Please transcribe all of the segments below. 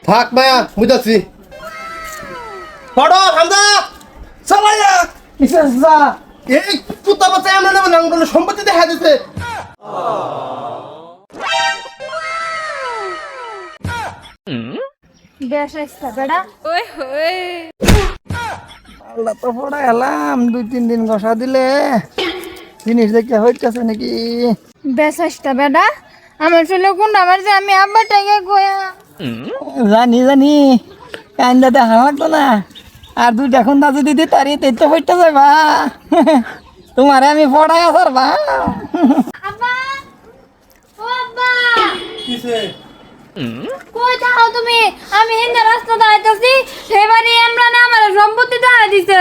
থাক মায়া বুঝাচ্ছি পড়ো হামদা চালাইয়া কিসা এই কুত্তা বাচ্চা আমরা নেব না কোনো সম্পত্তি দেখা দিতে বেশ আইসা বেড়া ওই হই আল্লাহ তো পড়া এলাম 2-3 দিন ঘষা দিলে জিনিস দেখতে হইতেছে নাকি বেশ আইসা বেড়া আমার ছেলে কোন আমার যে আমি আব্বা টাইগে গোয়া জানি কান্দা দেখা লাগতো না আর 2টা খুন্দা যদি দিতে তারি তো হইতে যাবা তোমারে আমি পড়াই আসার বা আব্বা ও আব্বা কিসে কই যাও তুমি আমি হিন্দা রাস্তা দাইতাছি সেবারে আমরা না আমার সম্পত্তি দেখা দিছে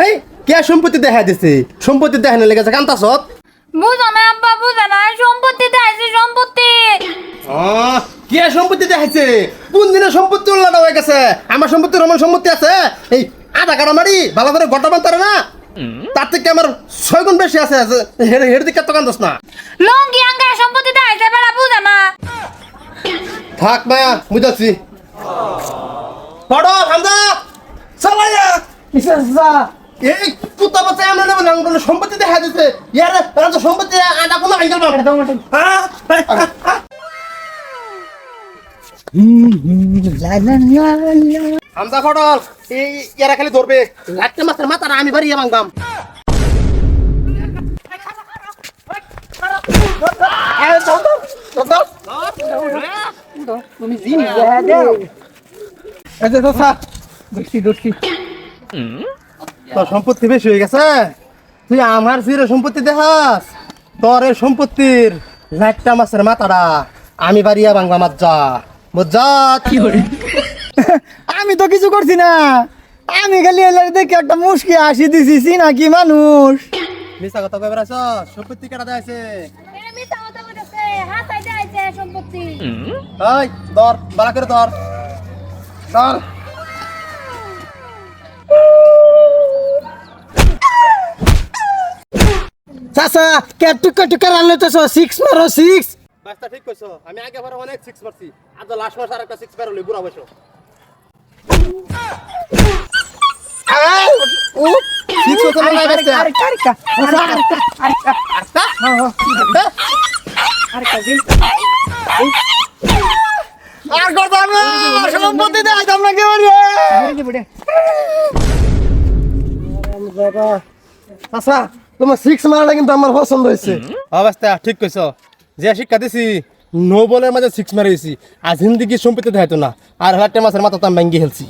এই কে সম্পত্তি দেখা দিছে সম্পত্তি দেখানো লেগেছে কান্তাছত বুঝো না আব্বা বুঝো না সম্পত্তি দেখাইছে সম্পত্তি কে সম্পত্তি দেখাইছে কোন দিনে সম্পত্তি উল্লাটা হয়ে গেছে আমার সম্পত্তি রমন সম্পত্তি আছে এই আধা কাটা মারি ভালো করে গটা বানতারে না তার থেকে আমার 6 গুণ বেশি আছে হেড়ে দিকে তো কান্দস না লঙ্গি আঙ্গা সম্পত্তি দেখাইছে বেড়া বুঝো না থাক মায়া বুঝাচ্ছি পড়ো হামদা চালাইয়া কিসা এই কুত্তা বাচ্চা আমরা নেব না কোনো সম্পত্তি দেখা দিতে ইয়ার তো সম্পত্তি আটা কোনো আইগল হামদা ফটল এই ইয়ারা খালি ধরবে লাটতে মাছের মাথাটা আমি বাড়িয়ে ভাঙবাম তুমি জিনিস দেখা দাও আচ্ছা চাচা দোষী তোর সম্পত্তি বেশি হয়ে গেছে তুই আমার জিরে সম্পত্তি দেখাস তোর এই সম্পত্তির লাটটা মাছের মাথাটা আমি বাড়িয়া ভাঙবা মাছ যা বুঝা কি করে আমি তো কিছু করছি না আমি খালি এলার দেখে একটা মুশকি হাসি দিছি নাকি মানুষ মিছা কথা কইবার আছ সম্পত্তি কেটা দেখাইছে আমি তো কথা বলতেছে হাতাই দেখাইছে সম্পত্তি এই ধর বালা করে ধর ধর চাচা কে টুকা রান্না তো 6 মারো 6 বাস্তা ঠিক কইছো আমি আগে পরে অনেক 6 মারছি আজ লাস্ট মাস আরেকটা 6 মারলি বুড়া বয়স ও 6 কত না বাস্তা আর করতাম না সম্পত্তি দেখাইতাম না কে বলে আচ্ছা তোমার 6 মারাটা কিন্তু আমার পছন্দ হয়েছে অবস্থা ঠিক কইছো যে শিক্ষা দিছি নো বলের মাঝে 6 মারিছি আজ হিন্দি সম্পত্তি দেখাইতো না আর হাটে মাছের মাথা তো আমি ভাঙ্গি হেলছি